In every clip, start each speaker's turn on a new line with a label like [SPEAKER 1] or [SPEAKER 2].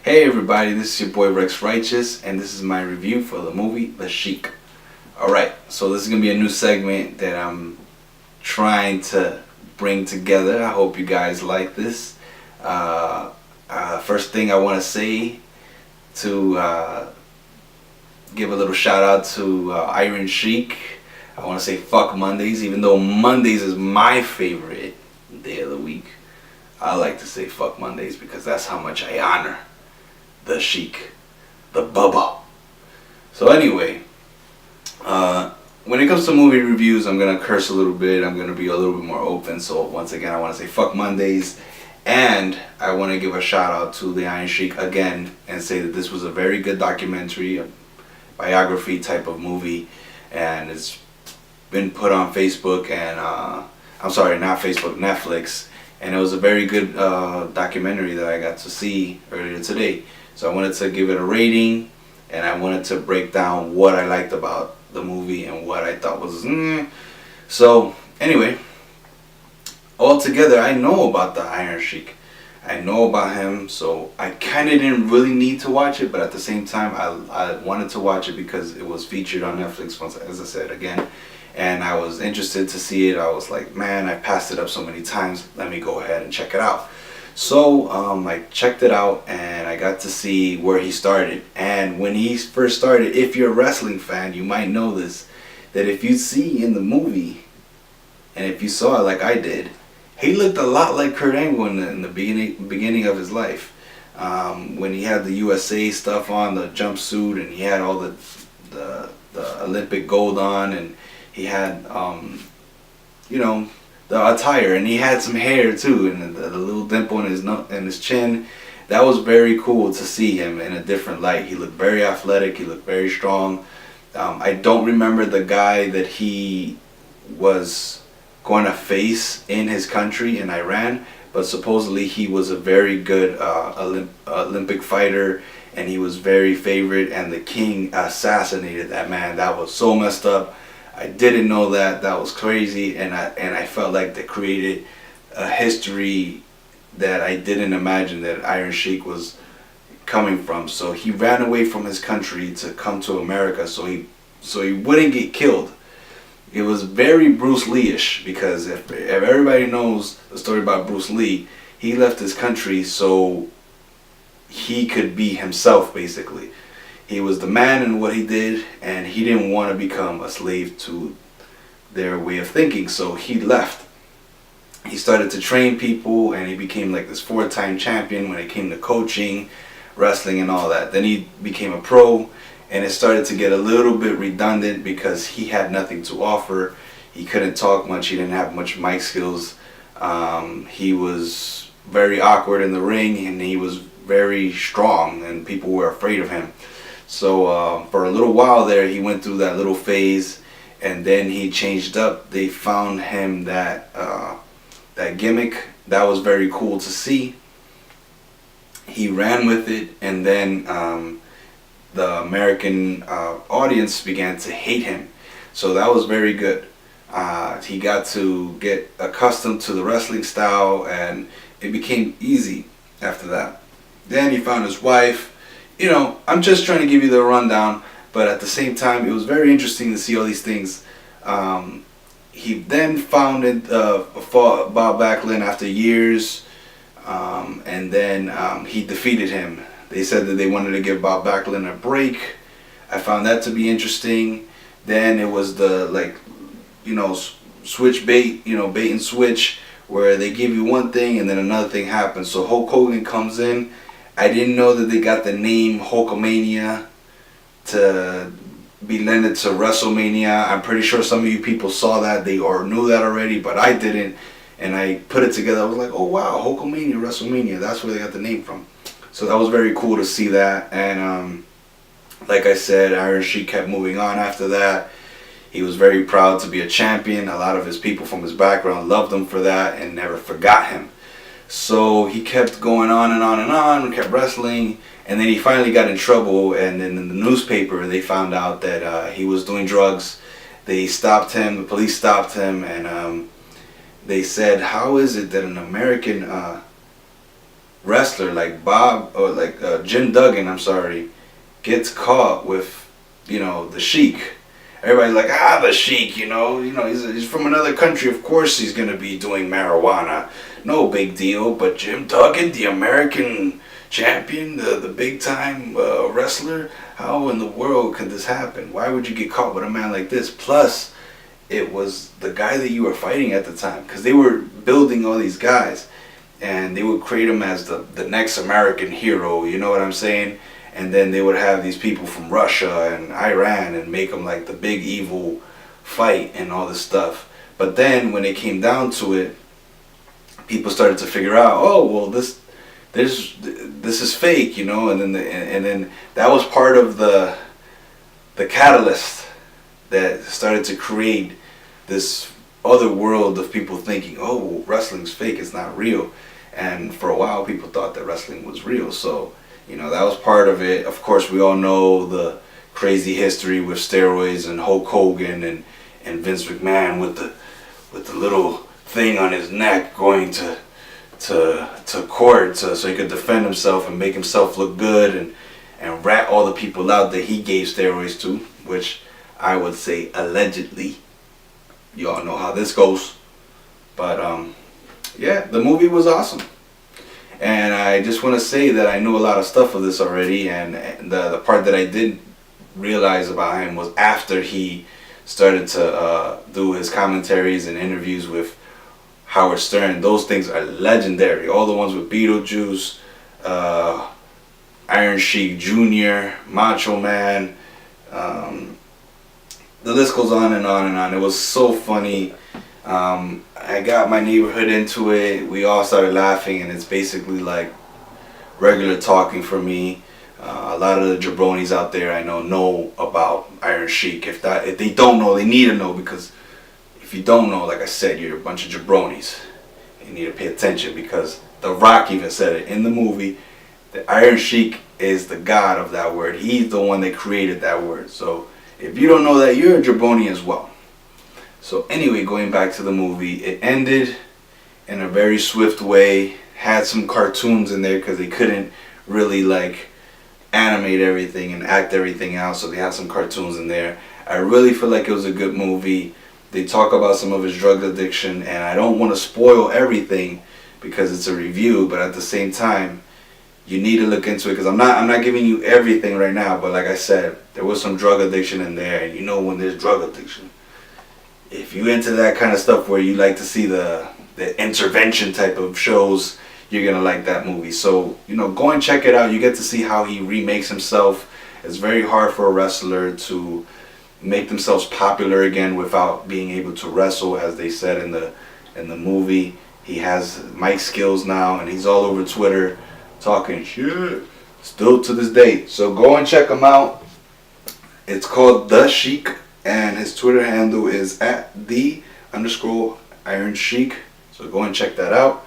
[SPEAKER 1] Hey everybody, this is your boy Rex Righteous, and this is my review for the movie The Sheik. Alright, so this is going to be a new segment that I'm trying to bring together. I hope you guys like this. First thing I want to say to give a little shout out to Iron Sheik. I want to say fuck Mondays, even though Mondays is my favorite day of the week. I like to say fuck Mondays because that's how much I honor the Sheik, the Bubba. So anyway, when it comes to movie reviews, I'm going to curse a little bit. I'm going to be a little bit more open. So once again, I want to say fuck Mondays. And I want to give a shout out to the Iron Sheik again and say that this was a very good documentary, a biography type of movie. And it's been put on Facebook and, I'm sorry, not Facebook, Netflix. And it was a very good documentary that I got to see earlier today. So I wanted to give it a rating, and I wanted to break down what I liked about the movie and what I thought was So anyway, altogether, I know about the Iron Sheik. I know about him, so I kind of didn't really need to watch it, but at the same time, I wanted to watch it because it was featured on Netflix, once, as I said again. And I was interested to see it. I was like, man, I passed it up so many times. Let me go ahead and check it out. So I checked it out and I got to see where he started. And when he first started, if you're a wrestling fan, you might know this, that if you see in the movie, and if you saw it like I did, he looked a lot like Kurt Angle in the beginning of his life. When he had the USA stuff on, the jumpsuit, and he had all the Olympic gold on, and he had, the attire, and he had some hair too, and the little dimple in his chin. That was very cool to see him in a different light. He looked very athletic. He looked very strong. I don't remember the guy that he was going to face in his country in Iran, but supposedly he was a very good Olympic fighter, and he was very favored, and the king assassinated that man. That was so messed up. I didn't know that. That was crazy, and I felt like they created a history that I didn't imagine that Iron Sheik was coming from. So he ran away from his country to come to America, so he wouldn't get killed. It was very Bruce Lee-ish, because if everybody knows the story about Bruce Lee, he left his country so he could be himself, basically. He was the man in what he did, and he didn't want to become a slave to their way of thinking, so he left. He started to train people, and he became like this 4-time champion when it came to coaching, wrestling, and all that. Then he became a pro, and it started to get a little bit redundant because he had nothing to offer. He couldn't talk much. He didn't have much mic skills. He was very awkward in the ring, and he was very strong, and people were afraid of him. So for a little while there, he went through that little phase, and then he changed up. They found him that gimmick. That was very cool to see. He ran with it, and then the American audience began to hate him. So that was very good. He got to get accustomed to the wrestling style, and it became easy after that. Then he found his wife. I'm just trying to give you the rundown, but at the same time, it was very interesting to see all these things. He then founded Bob Backlund after years, and then he defeated him. They said that they wanted to give Bob Backlund a break. I found that to be interesting. Then it was the switch bait, bait and switch, where they give you one thing and then another thing happens. So Hulk Hogan comes in. I didn't know that they got the name Hulkamania to be lended to WrestleMania. I'm pretty sure some of you people saw that, or knew that already, but I didn't. And I put it together. I was like, oh wow, Hulkamania, WrestleMania. That's where they got the name from. So that was very cool to see that. And like I said, Iron Sheik kept moving on after that. He was very proud to be a champion. A lot of his people from his background loved him for that and never forgot him. So he kept going on and on and on, kept wrestling, and then he finally got in trouble, and then in the newspaper they found out that he was doing drugs. They stopped him, the police stopped him, and they said, how is it that an American wrestler like Bob or like Jim Duggan, I'm sorry, gets caught with, the Sheik. Everybody's like, the Sheik, he's from another country. Of course he's gonna be doing marijuana. No big deal. But Jim Duggan, the American champion, the big time wrestler, how in the world could this happen? Why would you get caught with a man like this? Plus, it was the guy that you were fighting at the time, because they were building all these guys, and they would create him as the next American hero. You know what I'm saying? And then they would have these people from Russia and Iran and make them like the big evil fight and all this stuff. But then when it came down to it, people started to figure out, oh well, this is fake, and then that was part of the catalyst that started to create this other world of people thinking, oh, well, wrestling's fake, it's not real. And for a while, people thought that wrestling was real. So, that was part of it. Of course, we all know the crazy history with steroids and Hulk Hogan and Vince McMahon with the little thing on his neck going to court so he could defend himself and make himself look good and rat all the people out that he gave steroids to, which I would say allegedly. You all know how this goes. But yeah, the movie was awesome. And I just want to say that I know a lot of stuff of this already, and the part that I didn't realize about him was after he started to do his commentaries and interviews with Howard Stern. Those things are legendary. All the ones with Beetlejuice, Iron Sheik Jr., Macho Man, the list goes on and on and on. It was so funny. I got my neighborhood into it. We all started laughing, and it's basically like regular talking for me. A lot of the jabronis out there I know about Iron Sheik. If they don't know, they need to know, because if you don't know, like I said, you're a bunch of jabronis. You need to pay attention, because The Rock even said it in the movie. The Iron Sheik is the god of that word. He's the one that created that word. So if you don't know that, you're a jabroni as well. So anyway, going back to the movie, it ended in a very swift way. Had some cartoons in there because they couldn't really like animate everything and act everything out, so they had some cartoons in there. I really feel like it was a good movie. They talk about some of his drug addiction, and I don't want to spoil everything because it's a review, but at the same time, you need to look into it, because I'm not giving you everything right now, but like I said, there was some drug addiction in there, and when there's drug addiction, if you into that kind of stuff where you like to see the intervention type of shows, you're gonna like that movie. So go and check it out. You get to see how he remakes himself. It's very hard for a wrestler to make themselves popular again without being able to wrestle, as they said in the movie. He has mic skills now, and he's all over Twitter talking shit still to this day. So go and check him out. It's called The Sheik, and his Twitter handle is @the_Iron Sheik. So go and check that out.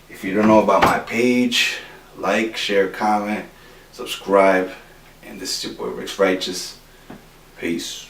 [SPEAKER 1] If you don't know about my page, like, share, comment, subscribe. And this is your boy Rick's Righteous. Peace.